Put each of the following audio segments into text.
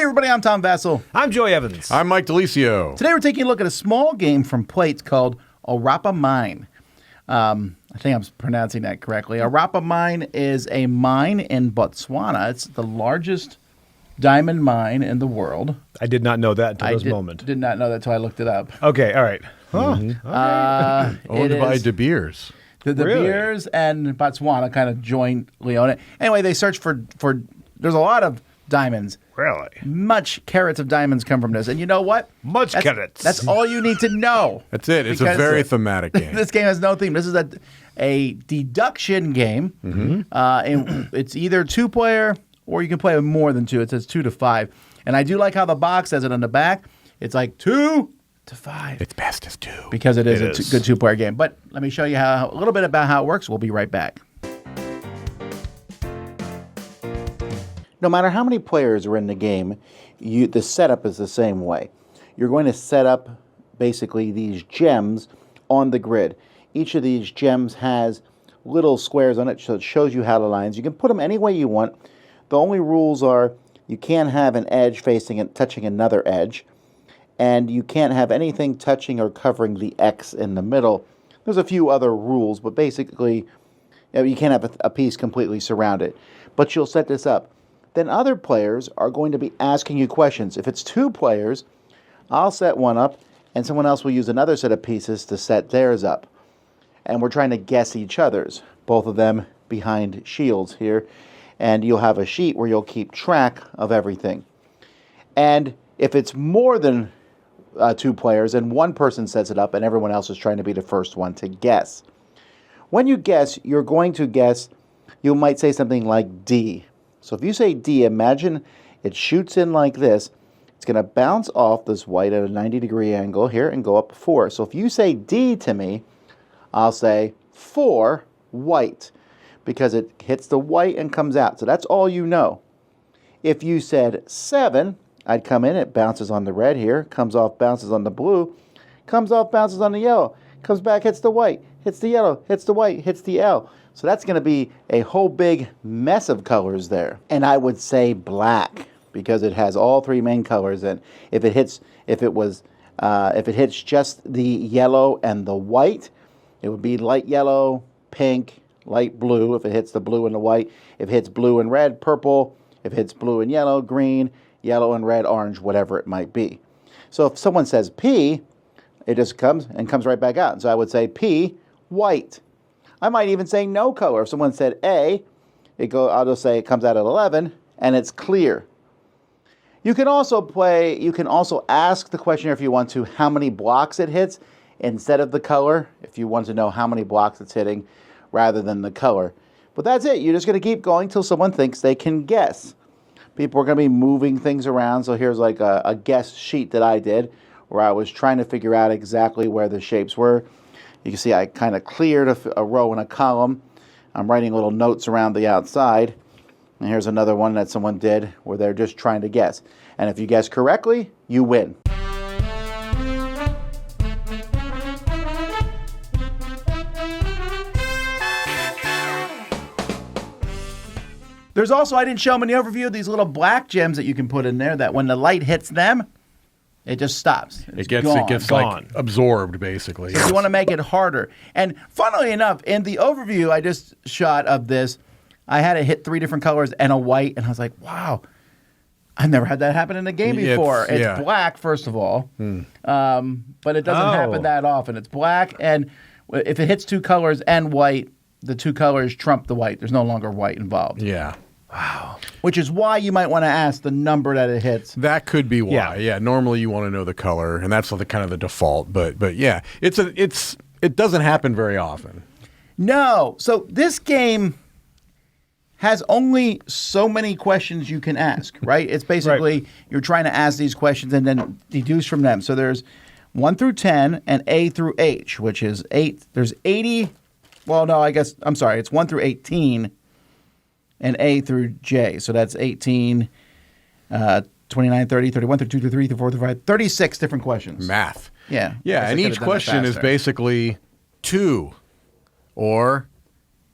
everybody, I'm Tom Vassell. I'm Joey Evans. I'm Mike DeLisio. Today we're taking a look at a small game from Plates called Orapa Mine. I think I'm pronouncing that correctly. Orapa Mine is a mine in Botswana. It's the largest diamond mine in the world. I did not know that until this moment. Did not know that until I looked it up. Okay, all right. Owned by De Beers. The Beers and Botswana kind of jointly own it. Anyway, they search for there's a lot of diamonds. Really? Much carats of diamonds come from this. And you know what? Carats. That's all you need to know. That's it. It's a very thematic game. This game has no theme. This is a deduction game. And it's either two-player or you can play with more than two. It says 2 to 5. And I do like how the box says it on the back. It's like 2 to 5. It's best as 2. Because it is a good two-player game. But let me show you a little bit about how it works. We'll be right back. No matter how many players are in the game, the setup is the same way. You're going to set up basically these gems on the grid. Each of these gems has little squares on it, so it shows you how to lines. You can put them any way you want. The only rules are you can't have an edge facing and touching another edge, and you can't have anything touching or covering the X in the middle. There's a few other rules, but basically you can't have a piece completely surrounded. But you'll set this up. Then other players are going to be asking you questions. If it's 2 players, I'll set one up, and someone else will use another set of pieces to set theirs up. And we're trying to guess each other's, both of them behind shields here. And you'll have a sheet where you'll keep track of everything. And if it's more than 2 players, and one person sets it up, and everyone else is trying to be the first one to guess. When you guess, you're going to guess, you might say something like D. So if you say D, imagine it shoots in like this. It's going to bounce off this white at a 90-degree angle here and go up 4. So if you say D to me, I'll say 4 white because it hits the white and comes out. So that's all you know. If you said 7, I'd come in, it bounces on the red here, comes off, bounces on the blue, comes off, bounces on the yellow, comes back, hits the white, hits the yellow, hits the white, hits the L. So that's going to be a whole big mess of colors there. And I would say black because it has all 3 main colors. And if it hits just the yellow and the white, it would be light yellow, pink, light blue. If it hits the blue and the white, if it hits blue and red, purple. If it hits blue and yellow, green, yellow and red, orange, whatever it might be. So if someone says P, it just comes right back out. And so I would say P, white. I might even say no color. If someone said A, I'll just say it comes out at 11 and it's clear. You can also ask the questioner if you want to how many blocks it hits instead of the color, if you want to know how many blocks it's hitting rather than the color. But that's it. You're just going to keep going till someone thinks they can guess. People are going to be moving things around. So here's like a guess sheet that I did where I was trying to figure out exactly where the shapes were. You can see I kind of cleared a row and a column. I'm writing little notes around the outside. And here's another one that someone did where they're just trying to guess. And if you guess correctly, you win. There's also, I didn't show them in the overview, these little black gems that you can put in there that when the light hits them, it just stops. It gets like absorbed, basically. So you want to make it harder. And funnily enough, in the overview I just shot of this, I had it hit 3 different colors and a white, and I was like, wow, I've never had that happen in a game before. It's black, first of all, but it doesn't happen that often. It's black, and if it hits 2 colors and white, the 2 colors trump the white. There's no longer white involved. Yeah. Wow. Which is why you might want to ask the number that it hits. That could be why. Yeah. Normally you want to know the color, and that's kind of the default. But yeah, it doesn't happen very often. No. So this game has only so many questions you can ask, right? It's basically you're trying to ask these questions and then deduce from them. So there's 1 through 10 and A through H, which is 8. There's 80. Well, no, it's 1 through 18. And A through J. So that's 18, 29, 30, 31, 32, 33, 34, 35, 36 different questions. Math. Yeah. Yeah, and each question is basically 2 or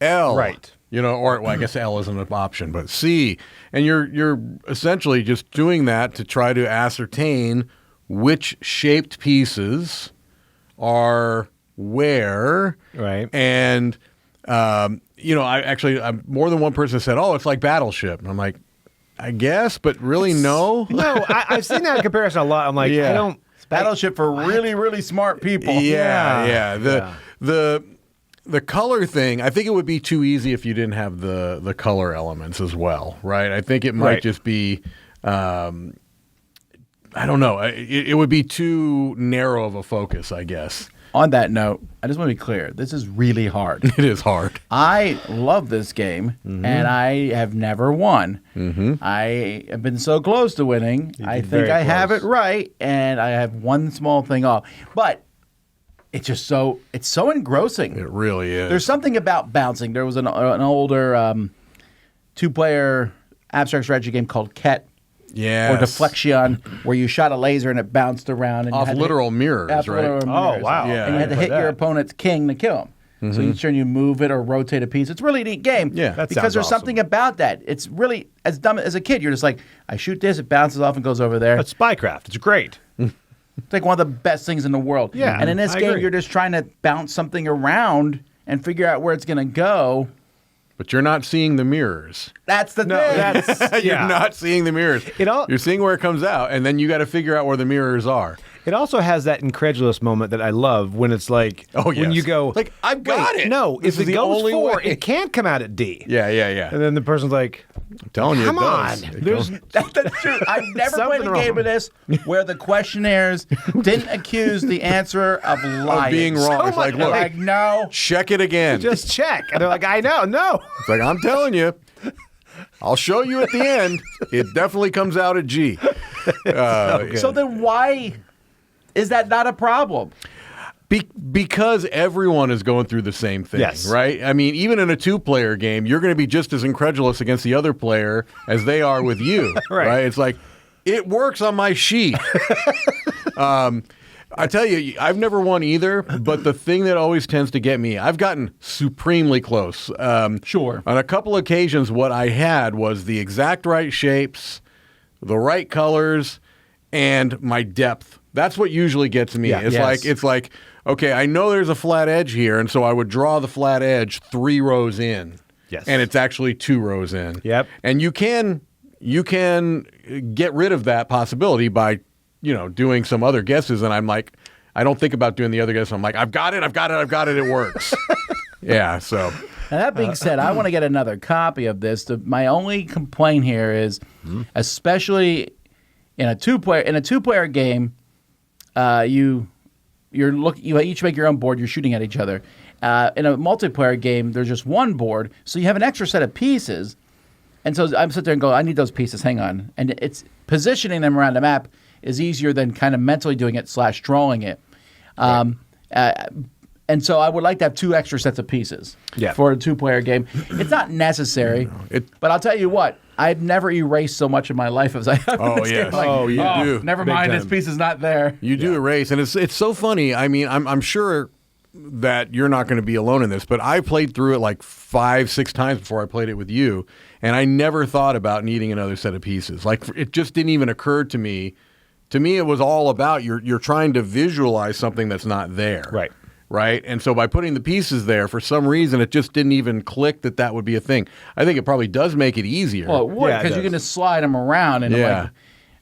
L. Right. or well, I guess L isn't an option, but C. And you're essentially just doing that to try to ascertain which shaped pieces are where. Right. And, more than one person said, oh, it's like Battleship. And I'm like, I guess, but really no. No, I've seen that comparison a lot. I'm like, Yeah. I don't. Battleship for really, really smart people. Yeah. The color thing, I think it would be too easy if you didn't have the color elements as well, right? I think it might just be, I don't know. It would be too narrow of a focus, I guess. On that note, I just want to be clear. This is really hard. It is hard. I love this game, and I have never won. I have been so close to winning. I think very I have it close. right, and I have one small thing off. But it's just so engrossing. It really is. There's something about bouncing. There was an older two-player abstract strategy game called Ket. Yes. Or Deflection, where you shot a laser and it bounced around. And you Off had to literal hit- mirrors, off right? literal mirrors. wow. Yeah. And you had to I hit didn't know your that. opponent's king to kill him. So each turn you move it or rotate a piece. It's a really neat game. Yeah. That because sounds there's awesome. something about that. It's really, as dumb as a kid, you're just like, I shoot this, it bounces off and goes over there. That's Spycraft. It's great. It's like one of the best things in the world. Yeah, And in this I game, agree. you're just trying to bounce something around and figure out where it's going to go. But you're not seeing the mirrors. That's the thing. That's You're not seeing the mirrors. You're seeing where it comes out, and then you got to figure out where the mirrors are. It also has that incredulous moment that I love when it's like, Oh, when yes. you go, Like, I've got "Wait, it. No, This if is it the goes only 4, way." it can't come out at D. Yeah. And then the person's like, I'm telling you, come it on. does. It There's, goes- That's true. I've never played Something a game wrong. of this where the questionnaires didn't accuse the answer of lying. of being wrong. So It's like, much- look, Like, no. check it again. just check. And they're like, I know. No. It's like, I'm telling you. I'll show you at the end. It definitely comes out at G. Yeah. So then why is that not a problem? Because everyone is going through the same thing, Yes. right? I mean, even in a two-player game, you're going to be just as incredulous against the other player as they are with you, right? It's like, it works on my sheet. I tell you, I've never won either, but the thing that always tends to get me, I've gotten supremely close. Sure. On a couple occasions, what I had was the exact right shapes, the right colors, and my depth. That's what usually gets me. Yeah. It's like, okay, I know there's a flat edge here, and so I would draw the flat edge 3 rows in. Yes. And it's actually 2 rows in. Yep. And you can get rid of that possibility by, doing some other guesses. And I'm like, I don't think about doing the other guesses. I'm like, I've got it. It works. Yeah. So. Now, that being said, I want to get another copy of this. My only complaint here is, especially in a two-player game, you each make your own board. You're shooting at each other. In a multiplayer game, there's just one board, so you have an extra set of pieces. And so I'm sitting there and go, I need those pieces. Hang on, and it's positioning them around the map is easier than kind of mentally doing it / drawing it. And so I would like to have 2 extra sets of pieces for a two-player game. It's not necessary, but I'll tell you what, I've never erased so much in my life as I have in this game. Like, you do. Never Big mind, time. this piece is not there. You do erase, and it's so funny. I mean, I'm sure that you're not going to be alone in this, but I played through it like 5-6 times before I played it with you, and I never thought about needing another set of pieces. Like, it just didn't even occur to me. To me, it was all about you're trying to visualize something that's not there. Right? And so by putting the pieces there, for some reason, it just didn't even click that would be a thing. I think it probably does make it easier. Well, it would, Yeah, it because you're does. going to slide them around and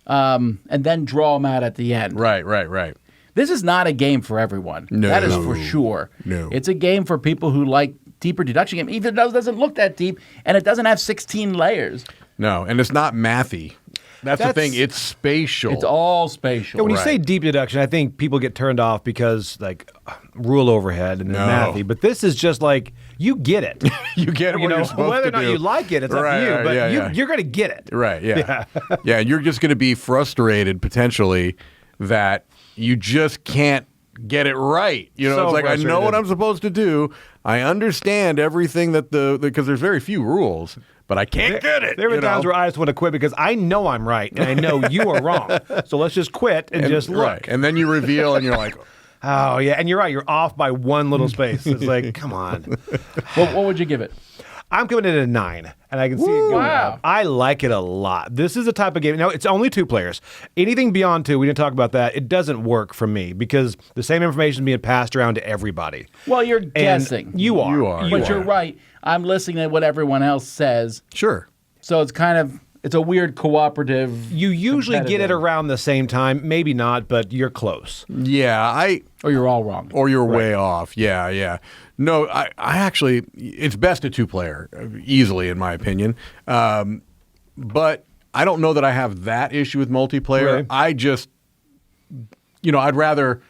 and then draw them out at the end. Right. This is not a game for everyone. No. That is for sure. No. It's a game for people who like deeper deduction game, even though it doesn't look that deep, and it doesn't have 16 layers. No, and it's not mathy. That's the thing. It's spatial. It's all spatial. Yeah, when you Right. say deep deduction, I think people get turned off because like rule overhead and then No. mathy. But this is just like you get it. You get it. You what know, you're supposed whether to or not do. you like it, it's up Right, to you. right, But yeah. you're going to get it. Right, yeah. Yeah, you're just going to be frustrated potentially that you just can't get it right. So It's like, I know frustrated. what I'm supposed to do. I understand everything because there's very few rules, but I can't get it. There have been times where I just want to quit because I know I'm right and I know you are wrong. So let's just quit and just look. Right. And then you reveal and you're like, Oh, yeah. And you're right. You're off by one little space. It's like, come on. What would you give it? I'm coming in at a 9, and I can see it going Wow. up. I like it a lot. This is a type of game. Now, it's only 2 players. Anything beyond 2, we didn't talk about that. It doesn't work for me because the same information is being passed around to everybody. Well, you're And guessing. You are. You are. But you're right. I'm listening to what everyone else says. Sure. So it's a weird cooperative. You usually get it competitive. around the same time. Maybe not, but you're close. Yeah, Or you're all wrong. or you're way off. Yeah, yeah. No, I actually, it's best a 2-player, easily in my opinion. But I don't know that I have that issue with multiplayer. Right. I just, I'd rather.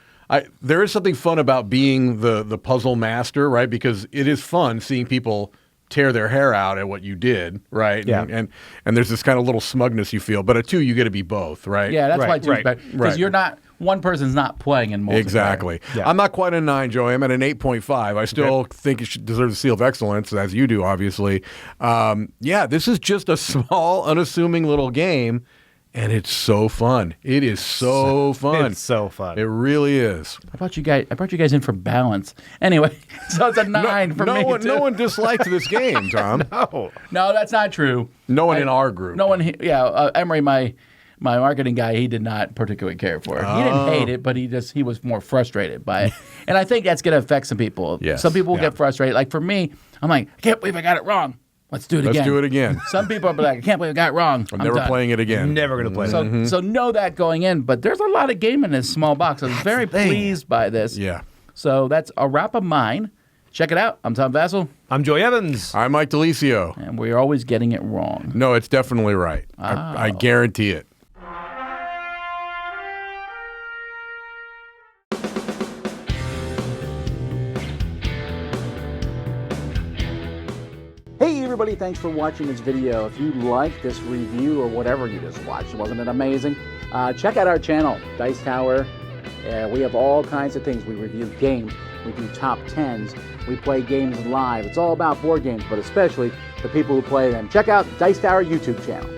There is something fun about being the puzzle master, right? Because it is fun seeing people tear their hair out at what you did, right? Yeah. And there's this kind of little smugness you feel. But at 2, you get to be both, right? Yeah, that's Right, why two's right, better. Because right. you're not, one person's not playing in multiplayer. Exactly. Yeah. I'm not quite a 9, Joey. I'm at an 8.5. I still think it should deserve the seal of excellence, as you do, obviously. This is just a small, unassuming little game, and it's so fun. It is so fun. It's so fun. It really is. I brought you guys in for balance. Anyway, so it's a 9 for me. No too. one disliked this game, Tom. Oh, No, that's not true. No one in our group. No one. Emery, my marketing guy, he did not particularly care for it. He didn't hate it, but he was more frustrated by it. And I think that's going to affect some people. Yes, Some people will yeah. get frustrated. Like for me, I'm like, I can't believe I got it wrong. Let's do it again. Let's do it again. Some people will be like, I can't believe I got it wrong. I'm never done. playing it again. never going to play that. So know that going in. But there's a lot of game in this small box. I was very pleased by this. Yeah. So that's Orapa Mine. Check it out. I'm Tom Vassell, I'm Joey Evans. I'm Mike DeLisio. and we're always getting it wrong. No, it's definitely right. I guarantee it. Hey everybody, thanks for watching this video. If you like this review or whatever you just watched, wasn't it amazing? Check out our channel, Dice Tower. We have all kinds of things. We review games, we do top 10s, we play games live. It's all about board games, but especially the people who play them. Check out Dice Tower YouTube channel.